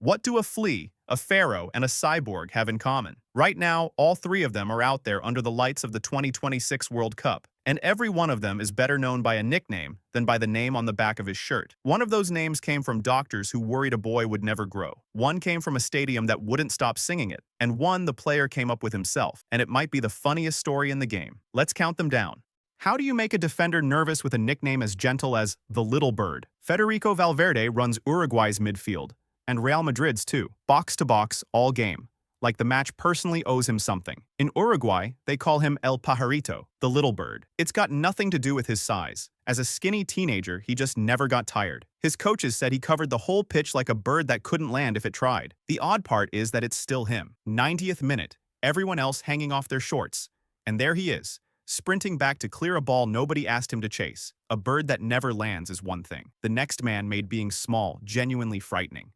What do a Flea, a Pharaoh, and a Cyborg have in common? Right now, all three of them are out there under the lights of the 2026 World Cup, and every one of them is better known by a nickname than by the name on the back of his shirt. One of those names came from doctors who worried a boy would never grow. One came from a stadium that wouldn't stop singing it, and one the player came up with himself, and it might be the funniest story in the game. Let's count them down. How do you make a defender nervous with a nickname as gentle as the Little Bird? Federico Valverde runs Uruguay's midfield, and Real Madrid's too, box to box, all game, like the match personally owes him something. In Uruguay, they call him El Pajarito, the Little Bird. It's got nothing to do with his size. As a skinny teenager, he just never got tired. His coaches said he covered the whole pitch like a bird that couldn't land if it tried. The odd part is that it's still him. 90th minute, everyone else hanging off their shorts. And there he is, sprinting back to clear a ball nobody asked him to chase. A bird that never lands is one thing. The next man made being small genuinely frightening.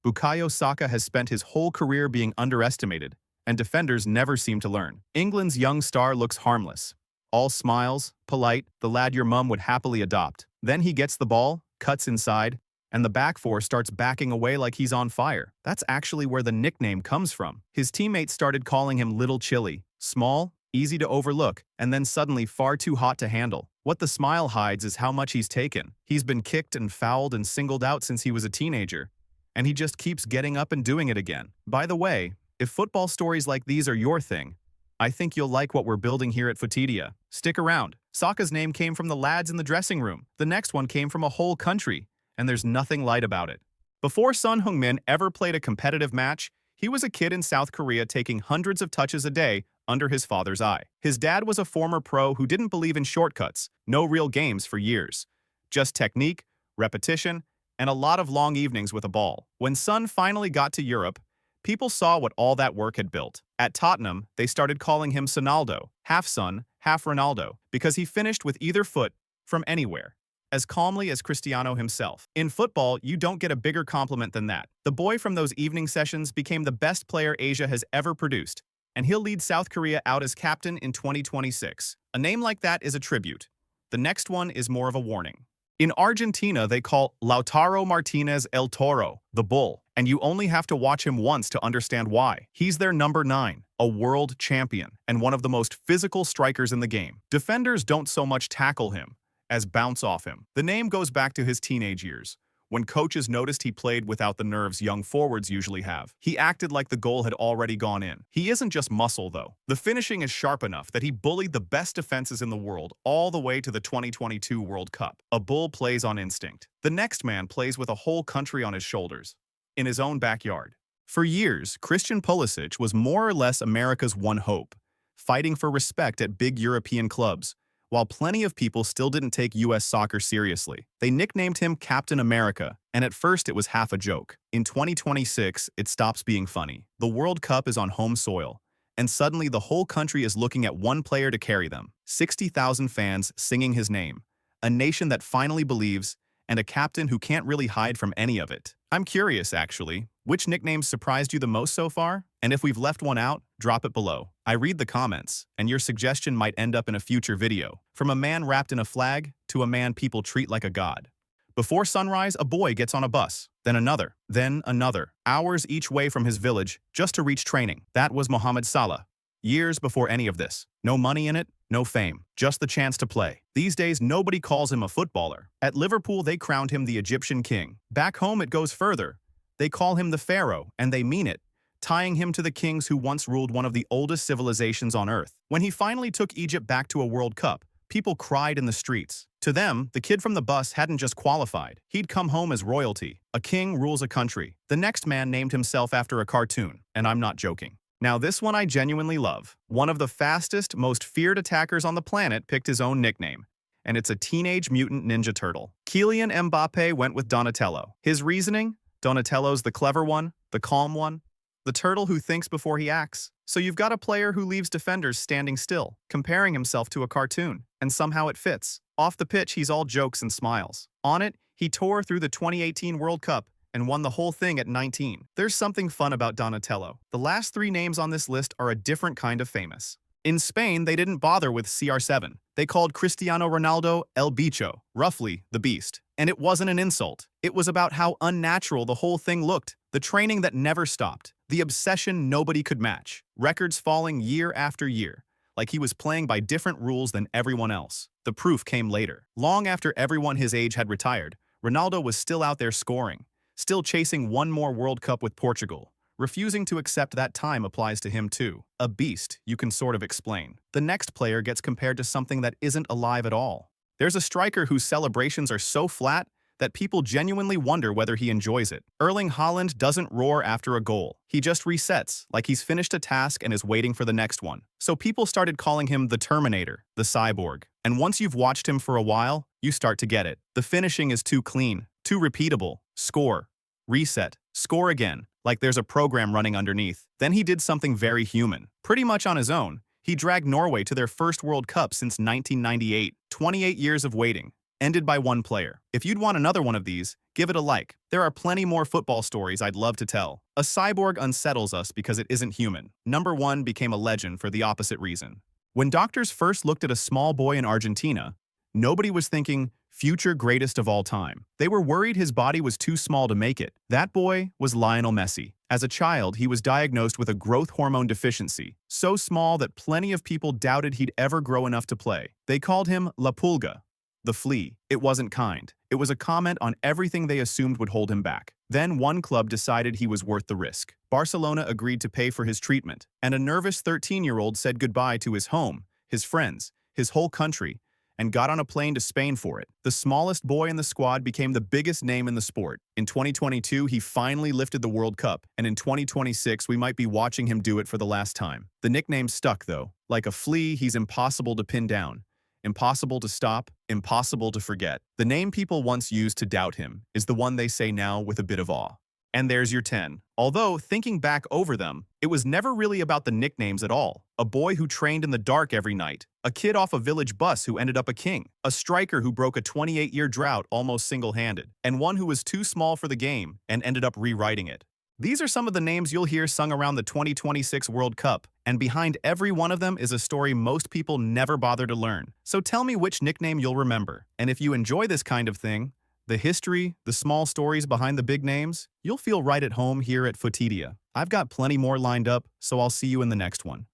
Bukayo Saka has spent his whole career being underestimated, and defenders never seem to learn. England's young star looks harmless. All smiles, polite, the lad your mum would happily adopt. Then he gets the ball, cuts inside, and the back four starts backing away like he's on fire. That's actually where the nickname comes from. His teammates started calling him Little Chilli, small, easy to overlook, and then suddenly far too hot to handle. What the smile hides is how much he's taken. He's been kicked and fouled and singled out since he was a teenager, and he just keeps getting up and doing it again. By the way, if football stories like these are your thing, I think you'll like what we're building here at Footedia. Stick around. Saka's name came from the lads in the dressing room. The next one came from a whole country, and there's nothing light about it. Before Heung-min ever played a competitive match, he was a kid in South Korea taking hundreds of touches a day under his father's eye. His dad was a former pro who didn't believe in shortcuts, no real games for years. Just technique, repetition, and a lot of long evenings with a ball. When Son finally got to Europe, people saw what all that work had built. At Tottenham, they started calling him Sonaldo, half Son, half Ronaldo, because he finished with either foot from anywhere, as calmly as Cristiano himself. In football, you don't get a bigger compliment than that. The boy from those evening sessions became the best player Asia has ever produced, and he'll lead South Korea out as captain in 2026. A name like that is a tribute. The next one is more of a warning. In Argentina, they call Lautaro Martínez El Toro, the Bull, and you only have to watch him once to understand why. He's their number 9, a world champion, and one of the most physical strikers in the game. Defenders don't so much tackle him as bounce off him. The name goes back to his teenage years, when coaches noticed he played without the nerves young forwards usually have. He acted like the goal had already gone in. He isn't just muscle, though. The finishing is sharp enough that he bullied the best defenses in the world all the way to the 2022 World Cup. A bull plays on instinct. The next man plays with a whole country on his shoulders, in his own backyard. For years, Christian Pulisic was more or less America's one hope, fighting for respect at big European clubs, while plenty of people still didn't take US soccer seriously. They nicknamed him Captain America, and at first it was half a joke. In 2026, it stops being funny. The World Cup is on home soil, and suddenly the whole country is looking at one player to carry them. 60,000 fans singing his name, a nation that finally believes, and a captain who can't really hide from any of it. I'm curious, actually, which nicknames surprised you the most so far? And if we've left one out, drop it below. I read the comments, and your suggestion might end up in a future video. From a man wrapped in a flag to a man people treat like a god. Before sunrise, a boy gets on a bus, then another, hours each way from his village just to reach training. That was Mohamed Salah. Years before any of this. No money in it, no fame, just the chance to play. These days, nobody calls him a footballer. At Liverpool, they crowned him the Egyptian king. Back home, it goes further. They call him the Pharaoh, and they mean it, tying him to the kings who once ruled one of the oldest civilizations on Earth. When he finally took Egypt back to a World Cup, people cried in the streets. To them, the kid from the bus hadn't just qualified. He'd come home as royalty. A king rules a country. The next man named himself after a cartoon, and I'm not joking. Now this one I genuinely love. One of the fastest, most feared attackers on the planet picked his own nickname, and it's a teenage mutant ninja turtle. Kylian Mbappé went with Donatello. His reasoning? Donatello's the clever one, the calm one, the turtle who thinks before he acts. So you've got a player who leaves defenders standing still, comparing himself to a cartoon, and somehow it fits. Off the pitch, he's all jokes and smiles. On it, he tore through the 2018 World Cup and won the whole thing at 19. There's something fun about Donatello. The last 3 names on this list are a different kind of famous. In Spain, they didn't bother with CR7. They called Cristiano Ronaldo El Bicho, roughly the beast. And it wasn't an insult. It was about how unnatural the whole thing looked. The training that never stopped. The obsession nobody could match. Records falling year after year. Like he was playing by different rules than everyone else. The proof came later. Long after everyone his age had retired, Ronaldo was still out there scoring, still chasing one more World Cup with Portugal. Refusing to accept that time applies to him too. A beast, you can sort of explain. The next player gets compared to something that isn't alive at all. There's a striker whose celebrations are so flat that people genuinely wonder whether he enjoys it. Erling Haaland doesn't roar after a goal. He just resets, like he's finished a task and is waiting for the next one. So people started calling him the Terminator, the Cyborg. And once you've watched him for a while, you start to get it. The finishing is too clean, too repeatable. Score, reset, score again, like there's a program running underneath. Then he did something very human. Pretty much on his own, he dragged Norway to their first World Cup since 1998. 28 years of waiting. Ended by one player. If you'd want another one of these, give it a like. There are plenty more football stories I'd love to tell. A cyborg unsettles us because it isn't human. Number 1 became a legend for the opposite reason. When doctors first looked at a small boy in Argentina, nobody was thinking, future greatest of all time. They were worried his body was too small to make it. That boy was Lionel Messi. As a child, he was diagnosed with a growth hormone deficiency, so small that plenty of people doubted he'd ever grow enough to play. They called him La Pulga, the Flea. It wasn't kind. It was a comment on everything they assumed would hold him back. Then one club decided he was worth the risk. Barcelona agreed to pay for his treatment, and a nervous 13-year-old said goodbye to his home, his friends, his whole country, and got on a plane to Spain for it. The smallest boy in the squad became the biggest name in the sport. In 2022, he finally lifted the World Cup, and in 2026, we might be watching him do it for the last time. The nickname stuck, though. Like a flea, he's impossible to pin down. Impossible to stop, impossible to forget. The name people once used to doubt him is the one they say now with a bit of awe. And there's your 10. Although, thinking back over them, it was never really about the nicknames at all. A boy who trained in the dark every night. A kid off a village bus who ended up a king. A striker who broke a 28-year drought almost single-handed. And one who was too small for the game and ended up rewriting it. These are some of the names you'll hear sung around the 2026 World Cup, and behind every one of them is a story most people never bother to learn. So tell me which nickname you'll remember. And if you enjoy this kind of thing, the history, the small stories behind the big names, you'll feel right at home here at Footedia. I've got plenty more lined up, so I'll see you in the next one.